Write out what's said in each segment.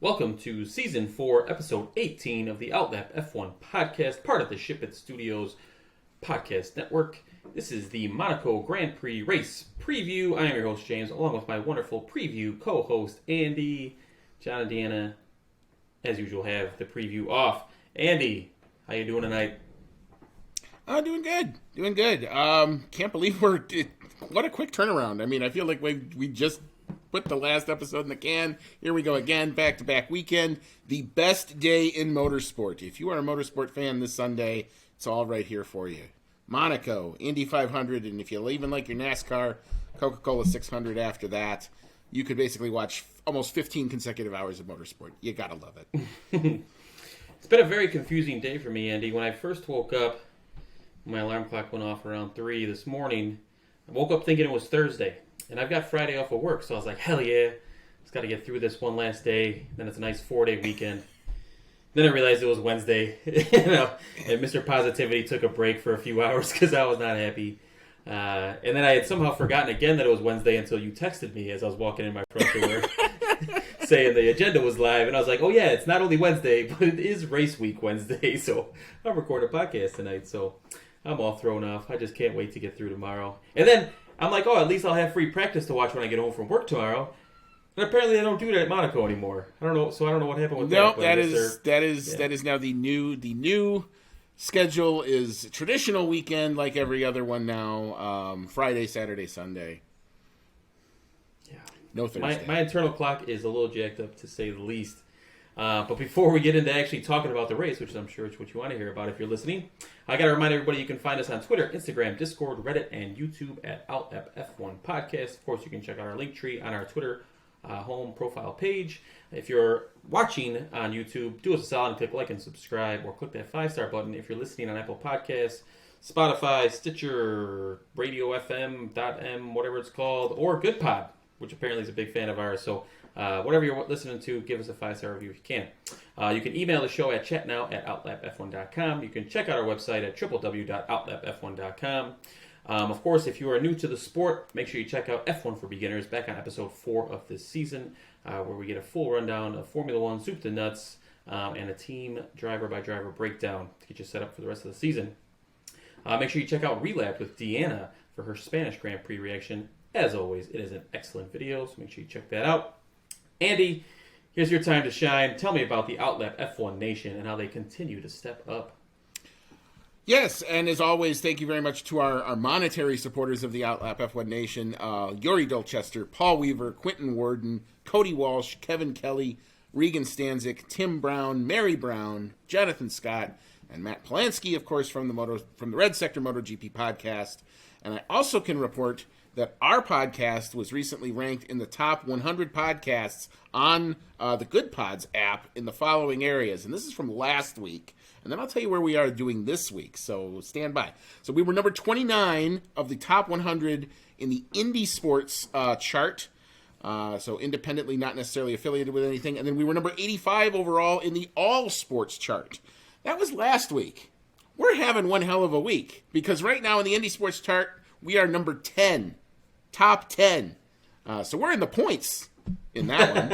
Welcome to Season 4, Episode 18 of the Outlap F1 Podcast, part of the Ship It Studios Podcast Network. This is the Monaco Grand Prix race preview. I am your host, James, along with my wonderful preview co-host, Andy. John and Deanna, as usual, have the preview off. Andy, how you doing tonight? Doing good. Can't believe what a quick turnaround. I mean, I feel like we just put the last episode in the can. Here we go again, back-to-back weekend. The best day in motorsport. If you are a motorsport fan this Sunday, it's all right here for you. Monaco, Indy 500, and if you even like your NASCAR, Coca-Cola 600 after that, you could basically watch almost 15 consecutive hours of motorsport. You gotta love it. It's been a very confusing day for me, Andy. When I first woke up, my alarm clock went off around 3 this morning. I woke up thinking it was Thursday. And I've got Friday off of work, so I was like, hell yeah, just got to get through this one last day. Then it's a nice 4-day weekend. Then I realized it was Wednesday, and Mr. Positivity took a break for a few hours because I was not happy. And then I had somehow forgotten again that it was Wednesday until you texted me as I was walking in my front door saying the agenda was live. And I was like, oh yeah, it's not only Wednesday, but it is race week Wednesday. So I'm recording a podcast tonight, so I'm all thrown off. I just can't wait to get through tomorrow. And then I'm like, oh, at least I'll have free practice to watch when I get home from work tomorrow. And apparently they don't do that at Monaco anymore. I don't know, so I don't know what happened with that. No, that is now the new schedule is traditional weekend like every other one now. Friday, Saturday, Sunday. Yeah. No Thursday. My internal clock is a little jacked up to say the least. But before we get into actually talking about the race, which I'm sure is what you want to hear about if you're listening, I got to remind everybody you can find us on Twitter, Instagram, Discord, Reddit, and YouTube at Outlap F1 Podcast. Of course, you can check out our link tree on our Twitter home profile page. If you're watching on YouTube, do us a solid and click like and subscribe, or click that 5-star button if you're listening on Apple Podcasts, Spotify, Stitcher, Radio FM, .m, whatever it's called, or Good Pod, which apparently is a big fan of ours. So whatever you're listening to, give us a 5-star review if you can. You can email the show at chatnow@outlapf1.com. You can check out our website at www.outlapf1.com. Of course, if you are new to the sport, make sure you check out F1 for Beginners back on episode 4 of this season, where we get a full rundown of Formula One, soup to nuts, and a team driver-by-driver breakdown to get you set up for the rest of the season. Make sure you check out Relap with Deanna for her Spanish Grand Prix reaction. As always, it is an excellent video, so make sure you check that out. Andy, here's your time to shine. Tell me about the Outlap F1 Nation and how they continue to step up. Yes, and as always, thank you very much to our monetary supporters of the Outlap F1 Nation, Yuri Dolchester, Paul Weaver, Quentin Worden, Cody Walsh, Kevin Kelly, Regan Stanzik, Tim Brown, Mary Brown, Jonathan Scott, and Matt Polanski, of course, from the Red Sector MotoGP podcast. And I also can report that our podcast was recently ranked in the top 100 podcasts on the Good Pods app in the following areas. And this is from last week. And then I'll tell you where we are doing this week, so stand by. So we were number 29 of the top 100 in the Indy Sports chart. So independently, not necessarily affiliated with anything. And then we were number 85 overall in the All Sports chart. That was last week. We're having one hell of a week, because right now in the Indy Sports chart, we are number 10. Top 10. So we're in the points in that one.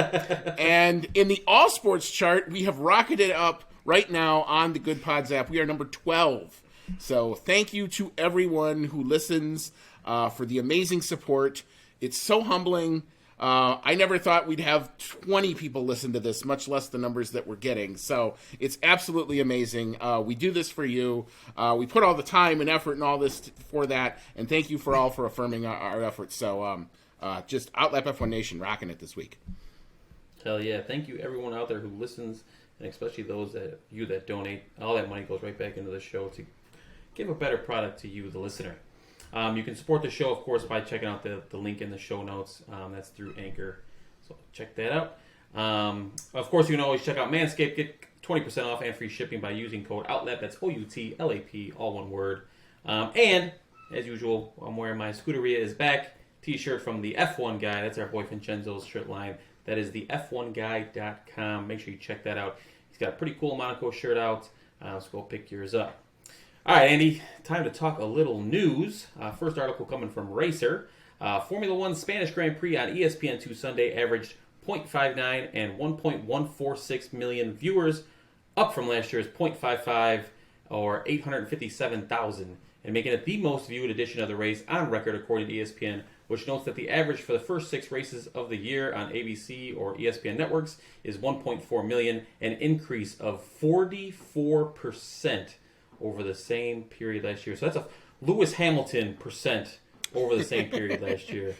And in the All Sports chart, we have rocketed up right now on the Good Pods app. We are number 12. So thank you to everyone who listens for the amazing support. It's so humbling. I never thought we'd have 20 people listen to this, much less the numbers that we're getting. So it's absolutely amazing. We do this for you. We put all the time and effort and all this for that. And thank you for affirming our efforts. So just Outlap F1 Nation rocking it this week. Hell yeah. Thank you everyone out there who listens, and especially those that donate. All that money goes right back into the show to give a better product to you, the listener. You can support the show, of course, by checking out the link in the show notes. That's through Anchor. So check that out. Of course, you can always check out Manscaped. Get 20% off and free shipping by using code OUTLAP. That's OUTLAP, all one word. And, as usual, I'm wearing my Scuderia is Back t-shirt from the F1 Guy. That's our boy Vincenzo's shirt line. That is the F1Guy.com. Make sure you check that out. He's got a pretty cool Monaco shirt out. So go pick yours up. All right, Andy, time to talk a little news. First article coming from Racer. Formula One Spanish Grand Prix on ESPN2 Sunday averaged 0.59 and 1.146 million viewers, up from last year's 0.55 or 857,000, and making it the most viewed edition of the race on record according to ESPN, which notes that the average for the first 6 races of the year on ABC or ESPN networks is 1.4 million, an increase of 44% over the same period last year. So that's a Lewis Hamilton percent over the same period last year.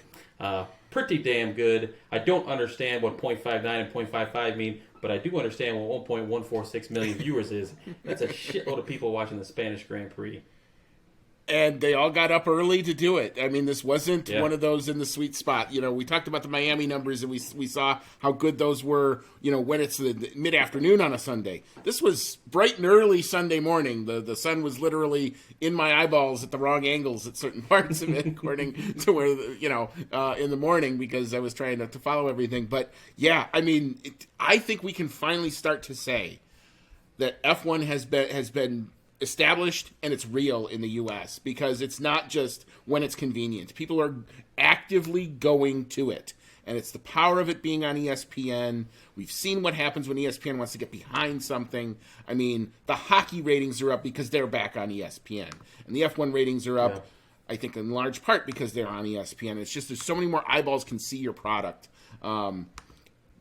Pretty damn good. I don't understand what 0.59 and 0.55 mean, but I do understand what 1.146 million viewers is. That's a shitload of people watching the Spanish Grand Prix. And they all got up early to do it. I mean, this wasn't one of those in the sweet spot. You know, we talked about the Miami numbers, and we saw how good those were, you know, when it's the mid-afternoon on a Sunday. This was bright and early Sunday morning. The sun was literally in my eyeballs at the wrong angles at certain parts of it, according to where, you know, in the morning, because I was trying to follow everything. But, yeah, I mean, I think we can finally start to say that F1 has been established and it's real in the U.S. because it's not just when it's convenient. People are actively going to it, and it's the power of it being on ESPN. We've seen what happens when ESPN wants to get behind something. I mean, the hockey ratings are up because they're back on ESPN, and the F1 ratings are up, I think, in large part because they're on ESPN. It's just there's so many more eyeballs can see your product.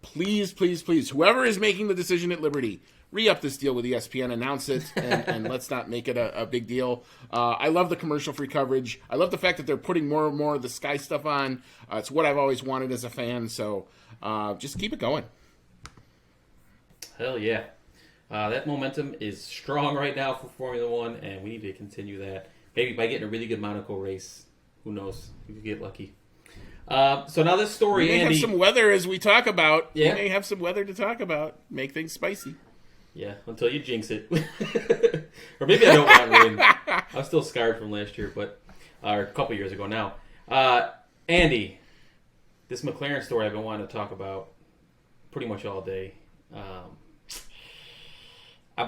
Please, please, please, whoever is making the decision at Liberty, re-up this deal with ESPN, announce it, and let's not make it a big deal. I love the commercial-free coverage. I love the fact that they're putting more and more of the Sky stuff on. It's what I've always wanted as a fan, so just keep it going. Hell yeah. That momentum is strong right now for Formula One, and we need to continue that. Maybe by getting a really good Monaco race. Who knows? We could get lucky. So now this story, Andy, have some weather as we talk about. Yeah. We may have some weather to talk about. Make things spicy. Yeah, until you jinx it. Or maybe I don't want rain. I'm still scarred from last year, but or a couple years ago now. Andy, this McLaren story I've been wanting to talk about pretty much all day. When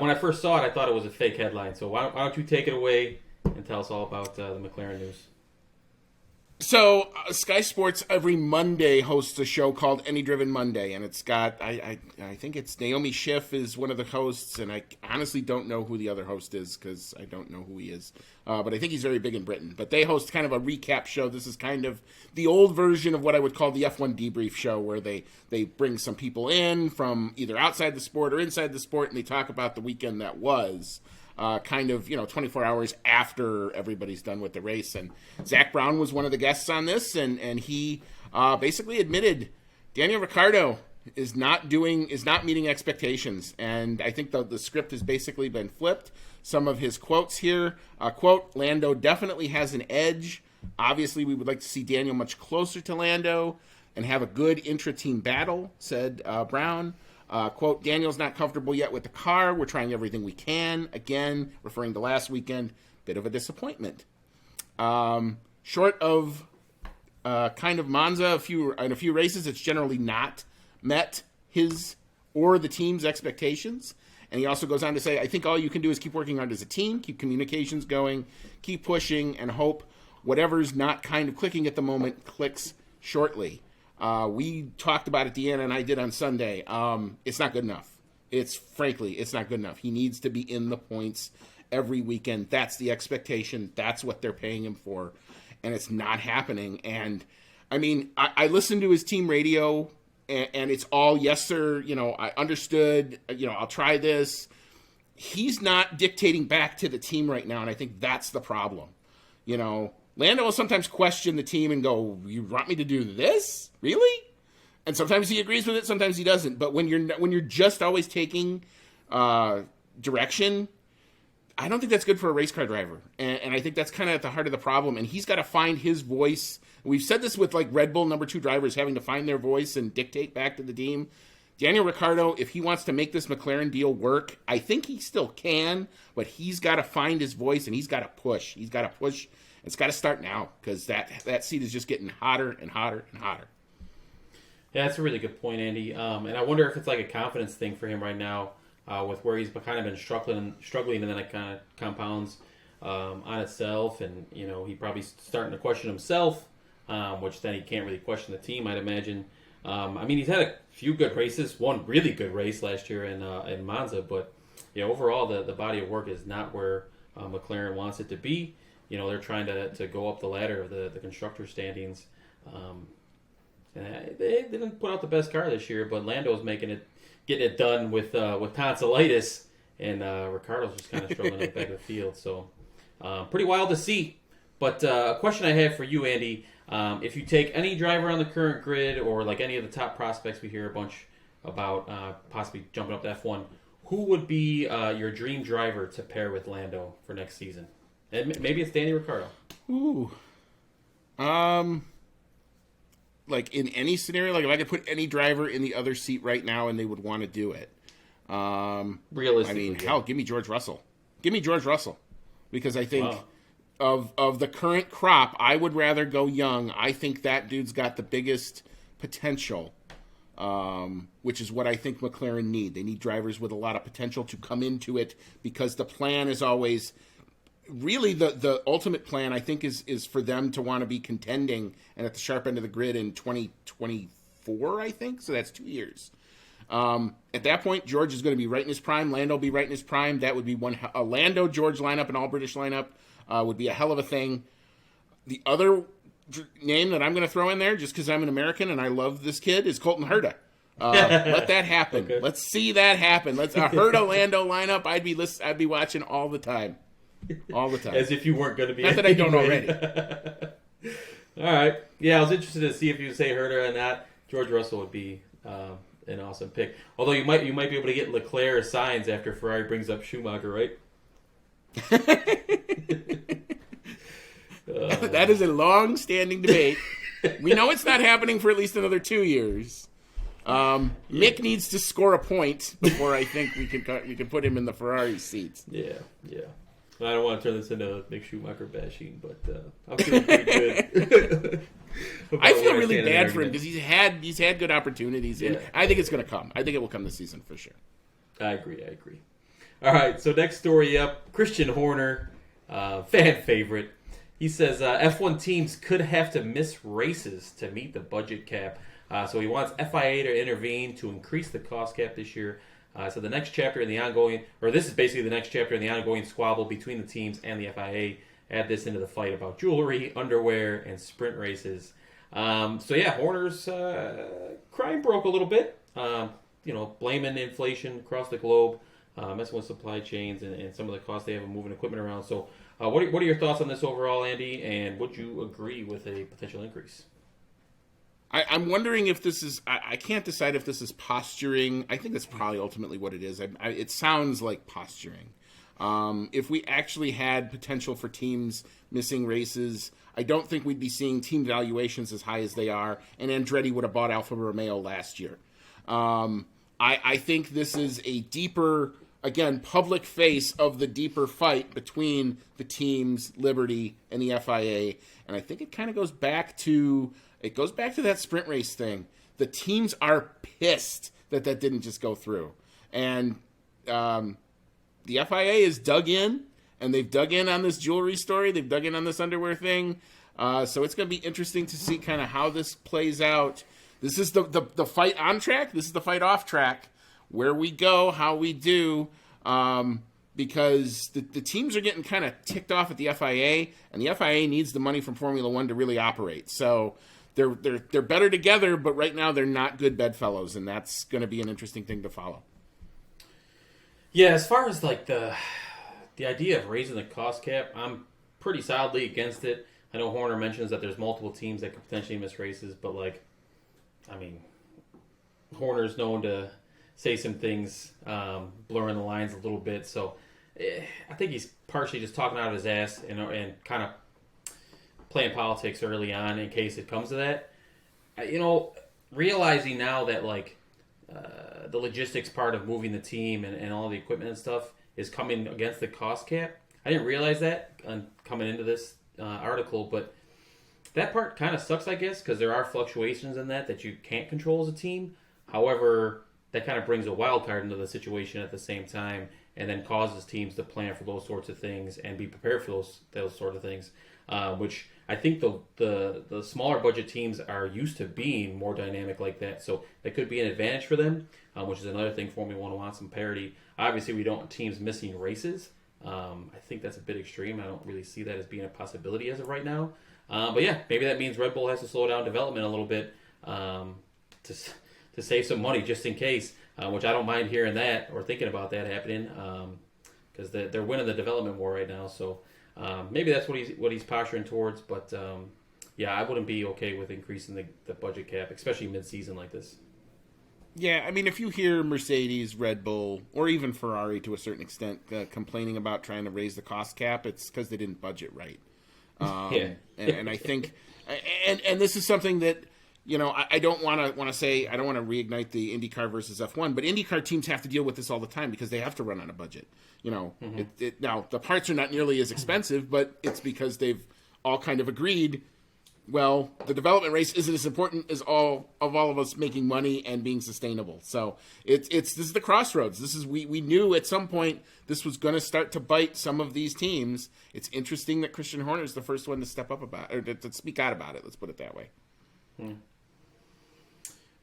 I first saw it, I thought it was a fake headline. So why don't you take it away and tell us all about the McLaren news? So, Sky Sports every Monday hosts a show called Any Driven Monday, and it's got, I think it's Naomi Schiff is one of the hosts, and I honestly don't know who the other host is, because I don't know who he is, but I think he's very big in Britain. But they host kind of a recap show. This is kind of the old version of what I would call the F1 debrief show, where they bring some people in from either outside the sport or inside the sport, and they talk about the weekend that was. Kind of, 24 hours after everybody's done with the race. And Zach Brown was one of the guests on this, and he basically admitted Daniel Ricciardo is not meeting expectations. And I think the script has basically been flipped. Some of his quotes here, quote, Lando definitely has an edge. Obviously, we would like to see Daniel much closer to Lando and have a good intra-team battle, said Brown. Quote, Daniel's not comfortable yet with the car. We're trying everything we can. Again, referring to last weekend, bit of a disappointment. Short of kind of Monza, in a few races, it's generally not met his or the team's expectations. And he also goes on to say, I think all you can do is keep working hard as a team, keep communications going, keep pushing, and hope whatever's not kind of clicking at the moment clicks shortly. We talked about it, Deanna and I did on Sunday. It's not good enough. It's not good enough. He needs to be in the points every weekend. That's the expectation. That's what they're paying him for. And it's not happening. And, I mean, I listened to his team radio, and it's all, yes, sir, I understood, I'll try this. He's not dictating back to the team right now, and I think that's the problem. Lando will sometimes question the team and go, you want me to do this? Really? And sometimes he agrees with it, sometimes he doesn't. But when you're just always taking direction, I don't think that's good for a race car driver. And I think that's kind of at the heart of the problem. And he's got to find his voice. We've said this with like Red Bull number 2 drivers having to find their voice and dictate back to the team. Daniel Ricciardo, if he wants to make this McLaren deal work, I think he still can, but he's got to find his voice and he's got to push. He's got to push. It's got to start now because that seat is just getting hotter and hotter and hotter. Yeah, that's a really good point, Andy. And I wonder if it's like a confidence thing for him right now with where he's kind of been struggling, and then it kind of compounds on itself. And, he probably starting to question himself, which then he can't really question the team, I'd imagine. I mean, he's had a few good races, one really good race last year in Monza, but overall the body of work is not where McLaren wants it to be. They're trying to go up the ladder of the constructor standings. And they didn't put out the best car this year, but Lando's getting it done with tonsillitis, and Ricciardo's just kind of struggling at the back of the field. So pretty wild to see. But a question I have for you, Andy, if you take any driver on the current grid or like any of the top prospects we hear a bunch about possibly jumping up to F1, who would be your dream driver to pair with Lando for next season? And maybe it's Danny Ricciardo. Ooh. Like in any scenario, like if I could put any driver in the other seat right now and they would want to do it. Realistically. I mean, hell, give me George Russell. Give me George Russell. Because I think of the current crop, I would rather go young. I think that dude's got the biggest potential, which is what I think McLaren need. They need drivers with a lot of potential to come into it because the plan is always... Really, the ultimate plan, I think, is for them to want to be contending and at the sharp end of the grid in 2024, I think. So that's 2 years. At that point, George is going to be right in his prime. Lando will be right in his prime. That would be a Lando-George lineup, an all-British lineup, would be a hell of a thing. The other name that I'm going to throw in there, just because I'm an American and I love this kid, is Colton Herta. Let that happen. Okay. Let's see that happen. Let's a Herta-Lando lineup. I'd be watching all the time. All the time. As if you weren't going to be. Not that I don't already. All right. Yeah, I was interested to see if you say Herta or not. George Russell would be an awesome pick. Although you might be able to get Leclerc or Sainz after Ferrari brings up Schumacher, right? That is a long-standing debate. We know it's not happening for at least another 2 years. Mick needs to score a point before I think we can put him in the Ferrari seats. Yeah. I don't want to turn this into Mick Schumacher bashing, but I'm feeling pretty good. I feel really bad for him because he's had good opportunities, and I think it's going to come. I think it will come this season for sure. I agree. All right, so next story up, Christian Horner, fan favorite. He says F1 teams could have to miss races to meet the budget cap. So he wants FIA to intervene to increase the cost cap this year. So the next chapter in the ongoing, or this is basically the next chapter in the ongoing squabble between the teams and the FIA. Add this into the fight about jewelry, underwear, and sprint races. Horner's crime broke a little bit. Blaming inflation across the globe, messing with supply chains and some of the costs they have of moving equipment around. So what are your thoughts on this overall, Andy? And would you agree with a potential increase? I'm wondering if this is... I can't decide if this is posturing. I think that's probably ultimately what it is. It sounds like posturing. If we actually had potential for teams missing races, I don't think we'd be seeing team valuations as high as they are, and Andretti would have bought Alfa Romeo last year. I think this is a deeper, again, public face of the deeper fight between the teams, Liberty, and the FIA. And I think it kind of goes back to... that sprint race thing. The teams are pissed that didn't just go through. And the FIA is dug in, and they've dug in on this jewelry story. They've dug in on this underwear thing. So it's going to be interesting to see kind of how this plays out. This is the fight on track. This is the fight off track. Where we go, how we do. Because the teams are getting kind of ticked off at the FIA, and the FIA needs the money from Formula One to really operate. So... They're better together, but right now they're not good bedfellows, and that's going to be an interesting thing to follow. Yeah, as far as like the idea of raising the cost cap, I'm pretty solidly against it. I know Horner mentions that there's multiple teams that could potentially miss races, but Horner's known to say some things, blurring the lines a little bit. So I think he's partially just talking out of his ass and kind of playing politics early on in case it comes to that. Realizing now that the logistics part of moving the team and all the equipment and stuff is coming against the cost cap. I didn't realize that coming into this article, but that part kind of sucks, I guess, because there are fluctuations in that you can't control as a team. However, that kind of brings a wild card into the situation at the same time and then causes teams to plan for those sorts of things and be prepared for those sort of things. which I think the smaller budget teams are used to being more dynamic like that. So that could be an advantage for them, which is another thing for me. Want some parity. Obviously, we don't want teams missing races. I think that's a bit extreme. I don't really see that as being a possibility as of right now. But yeah, maybe that means Red Bull has to slow down development a little bit to save some money just in case, which I don't mind hearing that or thinking about that happening because they're winning the development war right now. So maybe that's what he's posturing towards. But yeah, I wouldn't be okay with increasing the budget cap, especially mid-season like this. Yeah, I mean, if you hear Mercedes, Red Bull, or even Ferrari to a certain extent complaining about trying to raise the cost cap, it's because they didn't budget right. Yeah. and I think, and this is something that, you know, I don't want to say, I don't want to reignite the IndyCar versus F1, but IndyCar teams have to deal with this all the time because they have to run on a budget. You know, now the parts are not nearly as expensive, but it's because they've all kind of agreed, well, the development race isn't as important as all of us making money and being sustainable. So this is the crossroads. This is we knew at some point this was going to start to bite some of these teams. It's interesting that Christian Horner is the first one to step up about or to speak out about it. Let's put it that way. All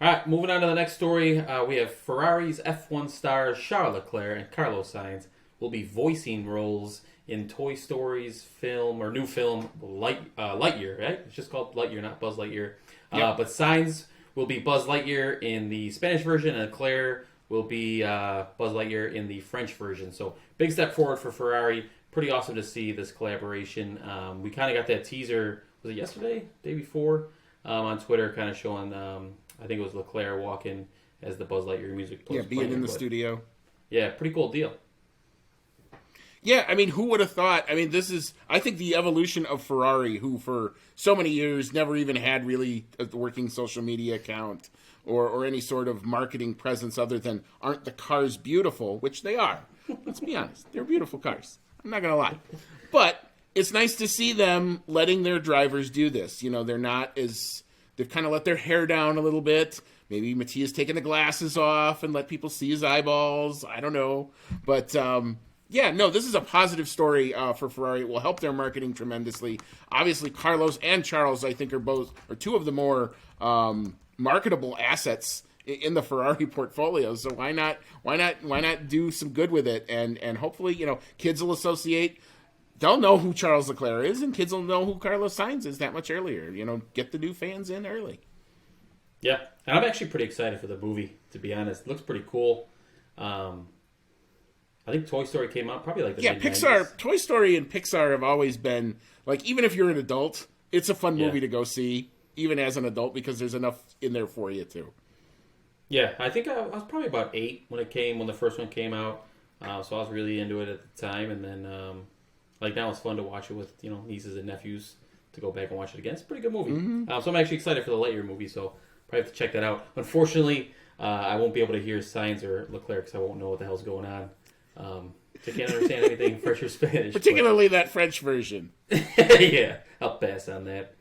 right, moving on to the next story. We have Ferrari's F1 stars Charles Leclerc and Carlos Sainz will be voicing roles in Toy Story's new film Lightyear, right? It's just called Lightyear, not Buzz Lightyear. Yep. But Sainz will be Buzz Lightyear in the Spanish version, and Leclerc will be Buzz Lightyear in the French version. So big step forward for Ferrari. Pretty awesome to see this collaboration. We kind of got that teaser, was it yesterday, day before, on Twitter, kind of showing, I think it was Leclerc walking as the Buzz Lightyear music. Yeah, being in the studio. Yeah, pretty cool deal. Yeah, I mean, who would have thought? I mean, this is, I think, the evolution of Ferrari, who for so many years never even had really a working social media account or any sort of marketing presence other than, aren't the cars beautiful? Which they are. Let's be honest. They're beautiful cars. I'm not going to lie. But it's nice to see them letting their drivers do this. You know, they're not as, they've kind of let their hair down a little bit. Maybe Matia's taking the glasses off and let people see his eyeballs. I don't know. But, yeah, no, this is a positive story for Ferrari. It will help their marketing tremendously. Obviously, Carlos and Charles, I think, are two of the more marketable assets in the Ferrari portfolio. So why not do some good with it? And hopefully, you know, kids will associate. They'll know who Charles Leclerc is, and kids will know who Carlos Sainz is that much earlier. You know, get the new fans in early. Yeah, and I'm actually pretty excited for the movie, to be honest. It looks pretty cool. I think Toy Story came out probably like the mid-90s. Pixar, Toy Story and Pixar have always been, like, even if you're an adult, it's a fun movie to go see, even as an adult, because there's enough in there for you, too. Yeah, I think I was probably about 8 when the first one came out. So I was really into it at the time, and then, like, now it's fun to watch it with, you know, nieces and nephews to go back and watch it again. It's a pretty good movie. Mm-hmm. So I'm actually excited for the Lightyear movie, so probably have to check that out. Unfortunately, I won't be able to hear Sainz or Leclerc because I won't know what the hell's going on. I can't understand anything French or Spanish. Particularly that French version. Yeah, I'll pass on that.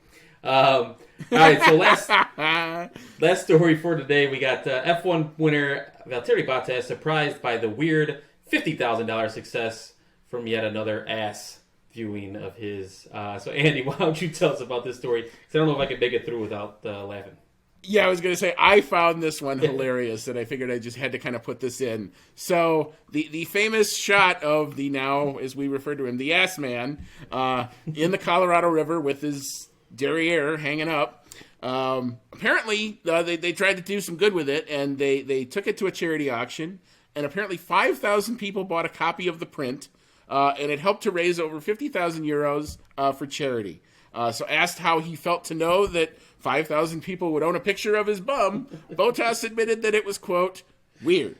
All right, so last story for today, we got F1 winner Valtteri Bottas surprised by the weird $50,000 success from yet another ass viewing of his. So Andy, why don't you tell us about this story? Because I don't know if I can make it through without laughing. Yeah, I was going to say, I found this one hilarious, and I figured I just had to kind of put this in. So, the famous shot of the now, as we refer to him, the ass man, in the Colorado River with his derriere hanging up. Apparently, they tried to do some good with it, and they took it to a charity auction, and apparently 5,000 people bought a copy of the print, and it helped to raise over 50,000 euros for charity. So asked how he felt to know that 5,000 people would own a picture of his bum, Bottas admitted that it was, quote, weird.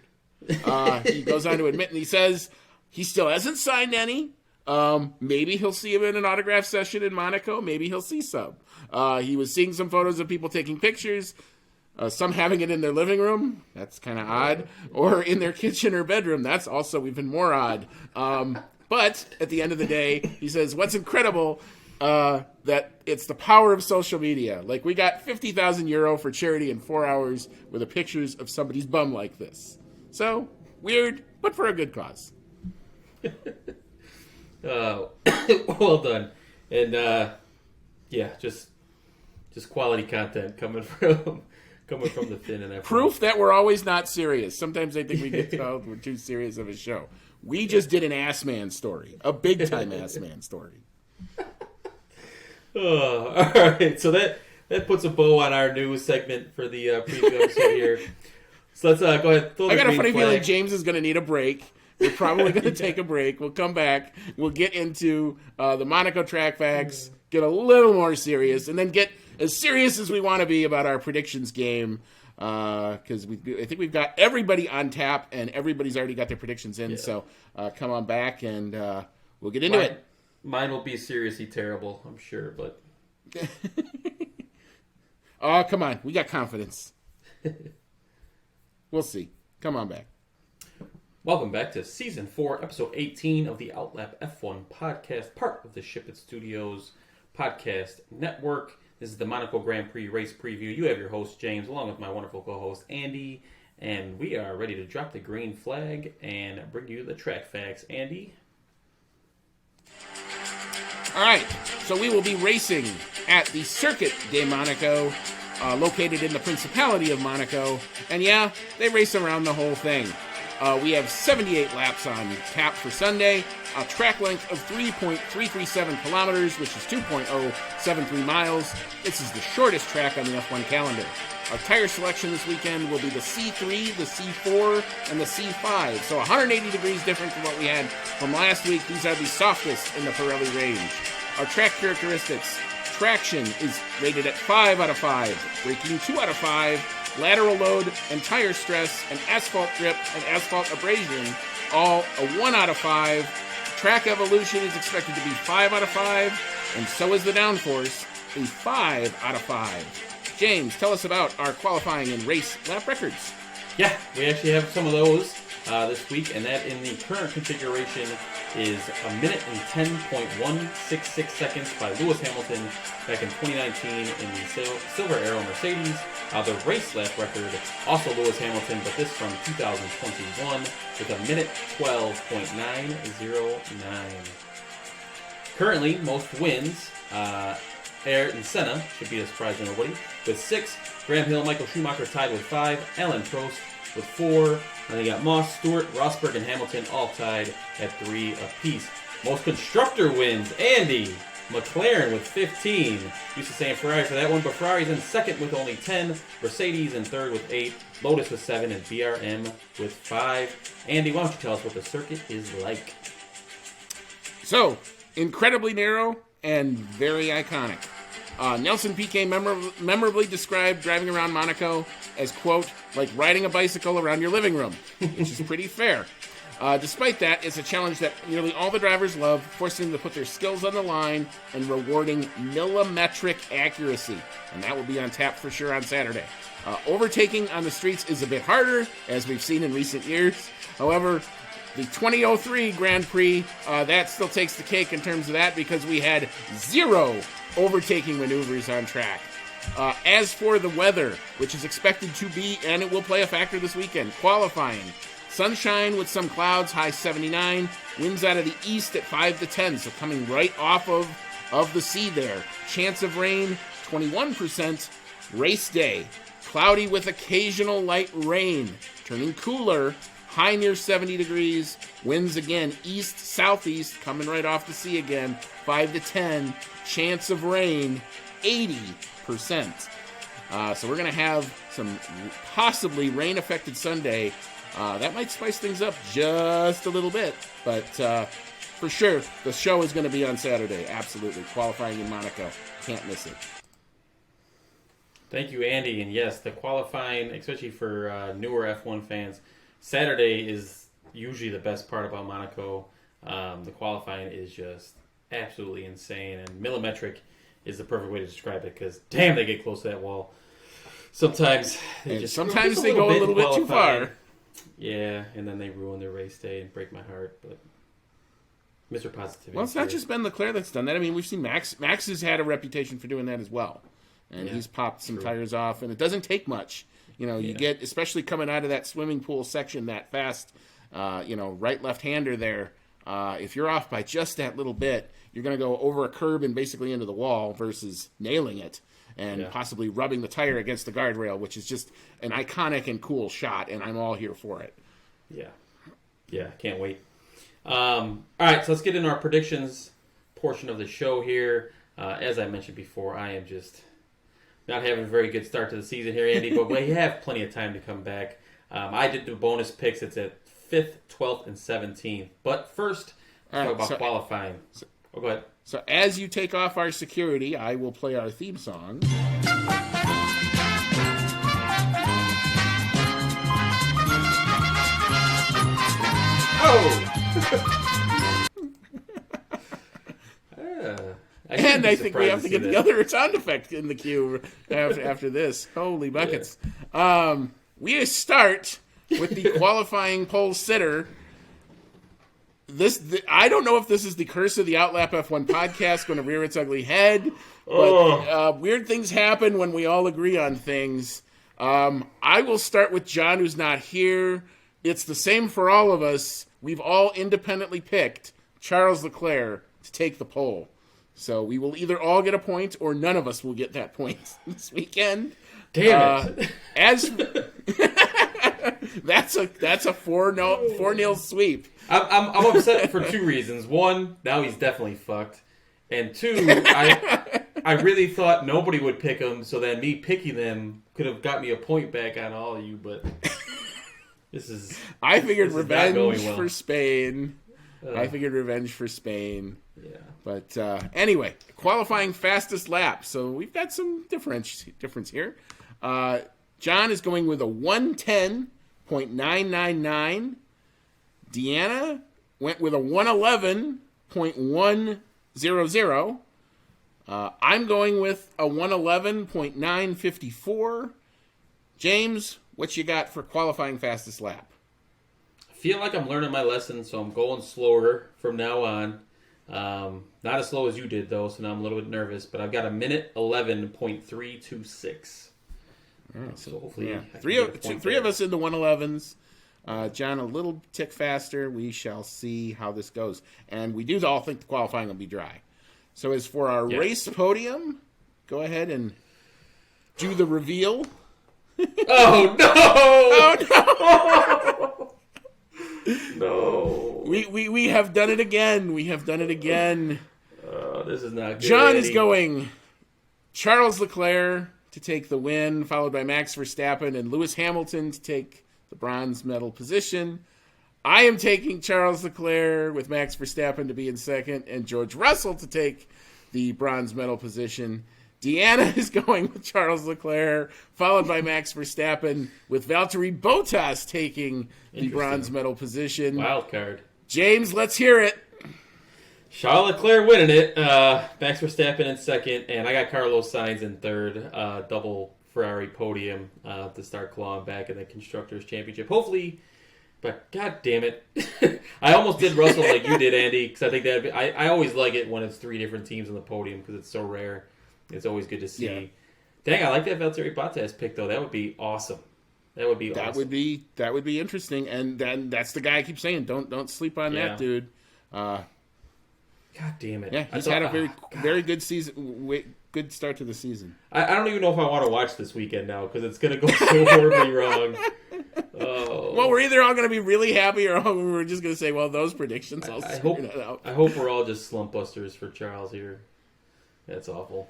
He goes on to admit, and he says he still hasn't signed any. Maybe he'll see him in an autograph session in Monaco. Maybe he'll see some. He was seeing some photos of people taking pictures, some having it in their living room. That's kind of odd. Or in their kitchen or bedroom. That's also even more odd. But at the end of the day, he says, what's incredible that it's the power of social media. Like, we got 50,000 euro for charity in 4 hours with the pictures of somebody's bum like this. So, weird, but for a good cause. Well done. And just quality content coming from the Finn and F1. Proof that we're always not serious. Sometimes I think we get told we're too serious of a show. We just did an ass man story, a big time ass man story. All right, so that puts a bow on our news segment for the preview episode here. So let's go ahead. I got a funny feeling James is going to need a break. We're probably going to take a break. We'll come back. We'll get into the Monaco track facts, get a little more serious, and then get as serious as we want to be about our predictions game. Because I think we've got everybody on tap, and everybody's already got their predictions in. Yeah. So come on back, and we'll get into it. Mine will be seriously terrible, I'm sure, but... Oh, come on. We got confidence. We'll see. Come on back. Welcome back to Season 4, Episode 18 of the Outlap F1 podcast, part of the Ship It Studios podcast network. This is the Monaco Grand Prix race preview. You have your host, James, along with my wonderful co-host, Andy, and we are ready to drop the green flag and bring you the track facts. Andy? All right, so we will be racing at the Circuit de Monaco, located in the Principality of Monaco. And yeah, they race around the whole thing. We have 78 laps on tap for Sunday, a track length of 3.337 kilometers, which is 2.073 miles. This is the shortest track on the F1 calendar. Our tire selection this weekend will be the C3, the C4, and the C5. So 180 degrees different from what we had from last week. These are the softest in the Pirelli range. Our track characteristics. Traction is rated at 5 out of 5. Braking 2 out of 5. Lateral load and tire stress and asphalt grip and asphalt abrasion, all a 1 out of 5. Track evolution is expected to be 5 out of 5. And so is the downforce, a 5 out of 5. James, tell us about our qualifying and race lap records. Yeah, we actually have some of those this week, and that in the current configuration is 1 minute and 10.166 seconds by Lewis Hamilton back in 2019 in the Silver Arrow Mercedes. The race lap record, also Lewis Hamilton, but this from 2021 with 1 minute 12.909. Currently, most wins, Ayrton Senna should be a surprise to nobody with 6. Graham Hill, Michael Schumacher tied with 5. Alan Prost with 4. And they got Moss, Stewart, Rosberg, and Hamilton all tied at 3 apiece. Most constructor wins, Andy McLaren with 15. Used to saying Ferrari for that one, but Ferrari's in second with only 10. Mercedes in third with 8. Lotus with 7, and BRM with 5. Andy, why don't you tell us what the circuit is like? So, incredibly narrow and very iconic. Nelson Piquet memorably described driving around Monaco as, quote, like riding a bicycle around your living room, which is pretty fair. Despite that, it's a challenge that nearly all the drivers love, forcing them to put their skills on the line and rewarding millimetric accuracy. And that will be on tap for sure on Saturday. Overtaking on the streets is a bit harder, as we've seen in recent years. However, the 2003 Grand Prix, that still takes the cake in terms of that because we had 0 overtaking maneuvers on track. As for the weather, which is expected to be, and it will play a factor this weekend, qualifying. Sunshine with some clouds, high 79. Winds out of the east at 5 to 10, so coming right off of the sea there. Chance of rain, 21%. Race day, cloudy with occasional light rain. Turning cooler, high near 70 degrees. Winds again, east-southeast, coming right off the sea again. 5 to 10. Chance of rain, 80%. So we're going to have some possibly rain-affected Sunday. That might spice things up just a little bit. But for sure, the show is going to be on Saturday. Absolutely. Qualifying in Monaco. Can't miss it. Thank you, Andy. And yes, the qualifying, especially for newer F1 fans, Saturday is usually the best part about Monaco. The qualifying is just absolutely insane, and millimetric is the perfect way to describe it because damn, they get close to that wall. Sometimes they go a little bit too far. Yeah, and then they ruin their race day and break my heart. But Mr. Positivity. Well, it's not just Ben Leclerc that's done that. I mean, we've seen Max. Max has had a reputation for doing that as well, and he's popped some tires off, and it doesn't take much. You know, you get, especially coming out of that swimming pool section that fast, right left-hander there. If you're off by just that little bit, you're going to go over a curb and basically into the wall versus nailing it and possibly rubbing the tire against the guardrail, which is just an iconic and cool shot, and I'm all here for it. Yeah, can't wait. All right, so let's get into our predictions portion of the show here. As I mentioned before, I am just not having a very good start to the season here, Andy, but we have plenty of time to come back. I did the bonus picks. It's at 5th, 12th, and 17th. But first, let's talk about qualifying. Go ahead. So as you take off our security, I will play our theme song. And I think we have to get the other sound effect in the queue after this. Holy buckets. Yeah. We start with the qualifying pole sitter. I don't know if this is the curse of the Outlap F1 podcast going to rear its ugly head, but weird things happen when we all agree on things. I will start with John, who's not here. It's the same for all of us. We've all independently picked Charles Leclerc to take the pole. So we will either all get a point or none of us will get that point this weekend. Damn it. That's a 4-0 sweep. I'm upset for two reasons. One, now he's definitely fucked. And two, I really thought nobody would pick him, so that me picking them could have got me a point back on all of you, but I figured revenge for Spain. I figured revenge for Spain. Yeah. But anyway, qualifying fastest lap. So we've got some difference here. John is going with a 110.999. Deanna went with a 111.100. I'm going with a 111.954. James, what you got for qualifying fastest lap? I feel like I'm learning my lesson, so I'm going slower from now on. Not as slow as you did, though, so now I'm a little bit nervous. But I've got a minute 11.326. So hopefully, three of us in the 111s. John a little tick faster. We shall see how this goes, and we do all think the qualifying will be dry. So as for our race podium, go ahead and do the reveal. Oh no! Oh no! No! We have done it again. This is not good. John is going Charles Leclerc to take the win, followed by Max Verstappen and Lewis Hamilton to take the bronze medal position. I am taking Charles Leclerc with Max Verstappen to be in second and George Russell to take the bronze medal position. Deanna is going with Charles Leclerc, followed by Max Verstappen, with Valtteri Bottas taking the bronze medal position. Wild card. James, let's hear it. Charles Leclerc winning it. Max Verstappen in second, and I got Carlos Sainz in third. Double Ferrari podium to start clawing back in the Constructors' Championship. Hopefully, but god damn it. I almost did Russell like you did, Andy, because I think that I always like it when it's three different teams on the podium because it's so rare. It's always good to see. Yeah. Dang, I like that Valtteri Bottas pick, though. That would be awesome. That would be interesting. And then that's the guy I keep saying. Don't sleep on that dude. God damn it. Yeah, he's had a very good season. Good start to the season. I don't even know if I want to watch this weekend now because it's going to go so horribly wrong. Oh. Well, we're either all going to be really happy or we're just going to say, well, those predictions, I hope we're all just slump busters for Charles here. That's awful.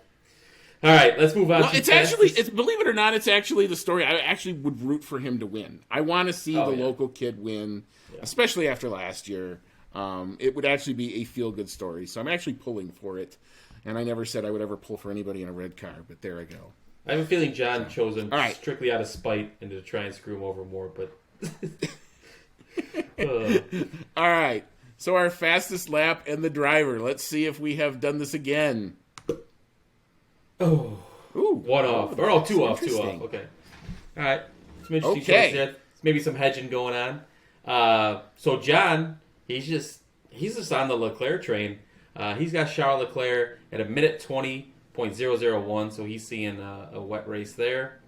All right, let's move on. Well, believe it or not, it's actually the story. I actually would root for him to win. I want to see the local kid win, especially after last year. It would actually be a feel-good story, so I'm actually pulling for it. And I never said I would ever pull for anybody in a red car, but there I go. I have a feeling John chose him strictly out of spite and to try and screw him over more, but... All right, so our fastest lap and the driver. Let's see if we have done this again. Oh, one off. Or two off. Okay. All right. Some interesting choices there. Maybe some hedging going on. So John, he's just on the Leclerc train. He's got Charles Leclerc at a minute 20.001, so he's seeing a wet race there.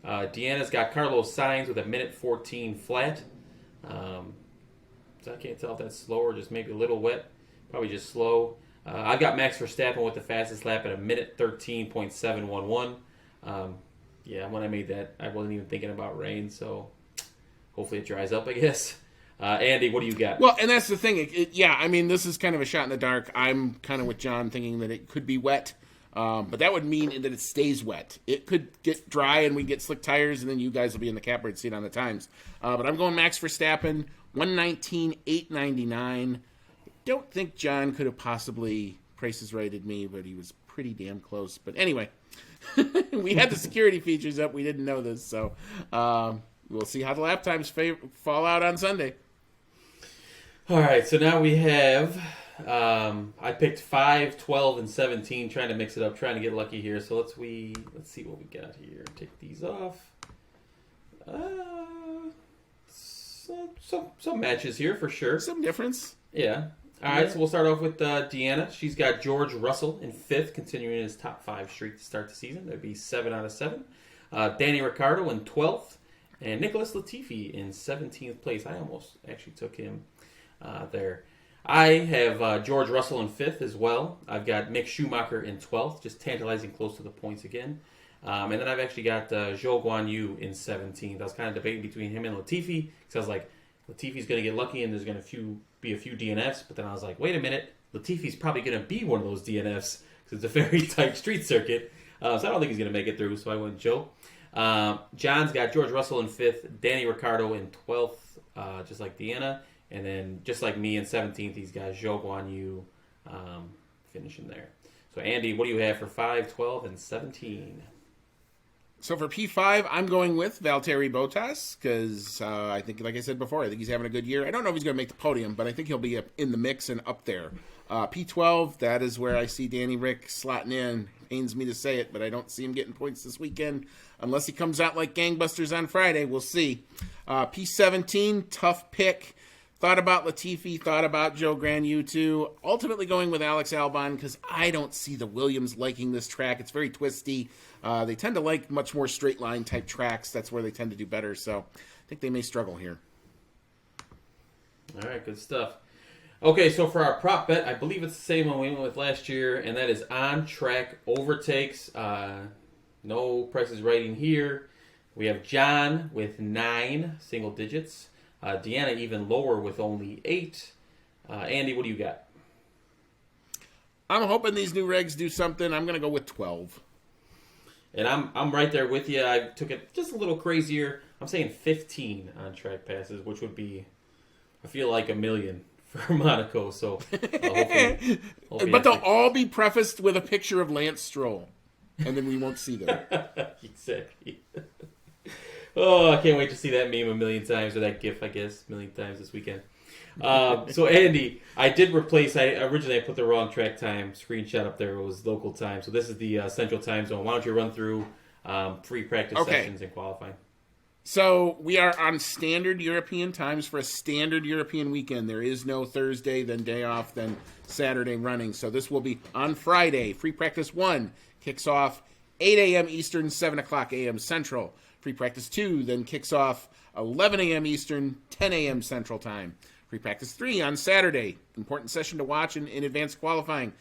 Deanna's got Carlos Sainz with a minute 14 flat. So I can't tell if that's slow or just maybe a little wet. Probably just slow. I've got Max Verstappen with the fastest lap at a minute 13.711. Yeah, when I made that, I wasn't even thinking about rain, so hopefully it dries up, I guess. Andy, what do you got? Well, and that's the thing. I mean, this is kind of a shot in the dark. I'm kind of with John thinking that it could be wet, but that would mean that it stays wet. It could get dry and we get slick tires, and then you guys will be in the catbird seat on the times. But I'm going Max Verstappen, 119.899. Don't think John could have possibly prices righted me, but he was pretty damn close. But anyway, we had the security features up. We didn't know this, so we'll see how the lap times fall out on Sunday. All right, so now we have, I picked 5, 12, and 17, trying to mix it up, trying to get lucky here. So let's see what we got here. Take these off. Some matches here for sure. Some difference. Yeah. All right, so we'll start off with Deanna. She's got George Russell in 5th, continuing his top 5 streak to start the season. That'd be 7 out of 7. Danny Ricciardo in 12th, and Nicholas Latifi in 17th place. I almost actually took him there. I have George Russell in 5th as well. I've got Mick Schumacher in 12th, just tantalizing close to the points again. And then I've actually got Zhou Guan Yu in 17th. I was kind of debating between him and Latifi, because I was like, Latifi's going to get lucky and there's going to be a few DNFs. But then I was like, wait a minute, Latifi's probably going to be one of those DNFs because it's a very tight street circuit. So I don't think he's going to make it through, so I went Joe. John's got George Russell in 5th, Danny Ricciardo in 12th, just like Deanna. And then, just like me in 17th, he's got Zhou Guan Yu finishing there. So, Andy, what do you have for 5, 12, and 17? So for P5, I'm going with Valtteri Bottas because I think, like I said before, I think he's having a good year. I don't know if he's going to make the podium, but I think he'll be in the mix and up there. P12, that is where I see Danny Rick slotting in. Pains me to say it, but I don't see him getting points this weekend unless he comes out like gangbusters on Friday. We'll see. P17, tough pick. Thought about Latifi, thought about Joe Guan Yu too. Ultimately going with Alex Albon because I don't see the Williams liking this track. It's very twisty. They tend to like much more straight line type tracks. That's where they tend to do better. So I think they may struggle here. All right, good stuff. Okay, so for our prop bet, I believe it's the same one we went with last year, and that is on-track overtakes. No prices right in here. We have John with 9 single digits. Deanna even lower with only 8. Andy, what do you got? I'm hoping these new regs do something. I'm going to go with 12. And I'm right there with you. I took it just a little crazier. I'm saying 15 on-track passes, which would be, I feel like, $1 million for Monaco. So hopefully but they'll all be prefaced with a picture of Lance Stroll, and then we won't see them. Exactly. Oh, I can't wait to see that meme 1 million times, or that GIF, I guess, 1 million times this weekend. So, Andy, I did replace, originally I put the wrong track time screenshot up there. It was local time. So this is the Central Time Zone. Why don't you run through free practice sessions and qualifying? So we are on standard European times for a standard European weekend. There is no Thursday, then day off, then Saturday running. So this will be on Friday. Free practice 1 kicks off 8 a.m. Eastern, 7 o'clock a.m. Central. Free practice 2 then kicks off 11 a.m. Eastern, 10 a.m. Central Time. Free practice 3 on Saturday. Important session to watch in advanced qualifying.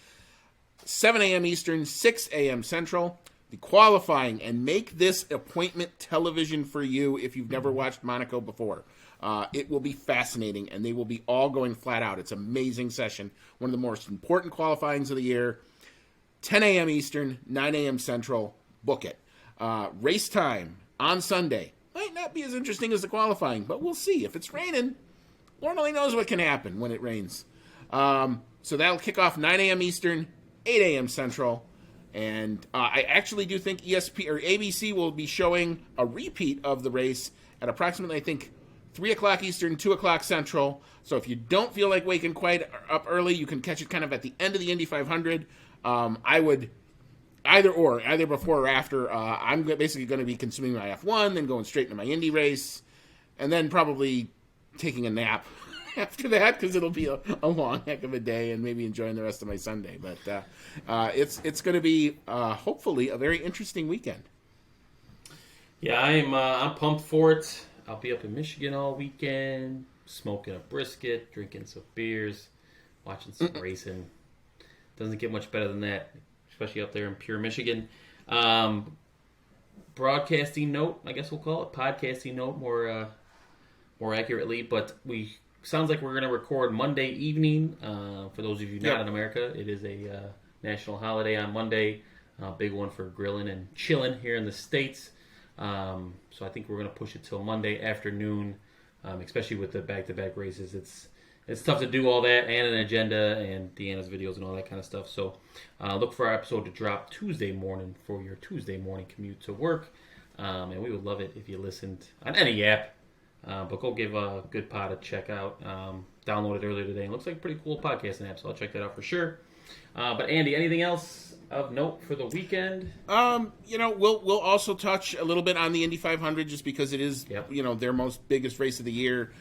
7 a.m. Eastern, 6 a.m. Central. The qualifying, and make this appointment television for you if you've never watched Monaco before. It will be fascinating, and they will be all going flat out. It's an amazing session. One of the most important qualifyings of the year. 10 a.m. Eastern, 9 a.m. Central. Book it. Race time on Sunday. Might not be as interesting as the qualifying, but we'll see. If it's raining, Lord only knows what can happen when it rains. So that'll kick off 9 a.m. Eastern, 8 a.m. Central. And I actually do think ABC will be showing a repeat of the race at approximately, I think, 3 o'clock Eastern, 2 o'clock Central. So if you don't feel like waking quite up early, you can catch it kind of at the end of the Indy 500. I would either before or after. I'm basically going to be consuming my F1, then going straight into my Indy race, and then probably taking a nap after that because it'll be a long heck of a day and maybe enjoying the rest of my Sunday. But it's going to be hopefully a very interesting weekend. Yeah, I'm pumped for it. I'll be up in Michigan all weekend, smoking a brisket, drinking some beers, watching some racing. Doesn't get much better than that, especially up there in pure Michigan. Broadcasting note, I guess we'll call it podcasting note more accurately. But sounds like we're going to record Monday evening. For those of you not in America, it is a national holiday on Monday. Big one for grilling and chilling here in the States. So I think we're going to push it till Monday afternoon, especially with the back-to-back races. It's tough to do all that and an agenda and Deanna's videos and all that kind of stuff. So look for our episode to drop Tuesday morning for your Tuesday morning commute to work. And we would love it if you listened on any app. But go give a good pod a check out. Downloaded earlier today. And looks like a pretty cool podcasting app, so I'll check that out for sure. But Andy, anything else of note for the weekend? We'll also touch a little bit on the Indy 500 just because it is, their most biggest race of the year.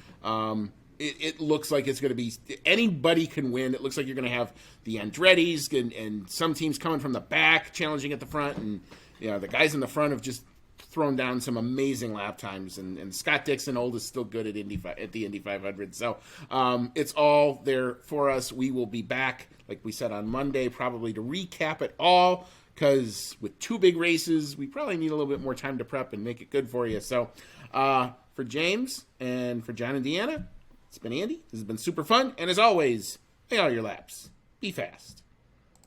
It looks like it's going to be anybody can win. It looks like you're going to have the Andretti's and some teams coming from the back challenging at the front, and the guys in the front have just thrown down some amazing lap times. And Scott Dixon, old, is still good at the Indy 500. So it's all there for us. We will be back, like we said, on Monday, probably to recap it all. Because with two big races, we probably need a little bit more time to prep and make it good for you. So for James and for John and Deanna, it's been Andy. This has been super fun. And as always, may all your laps be fast.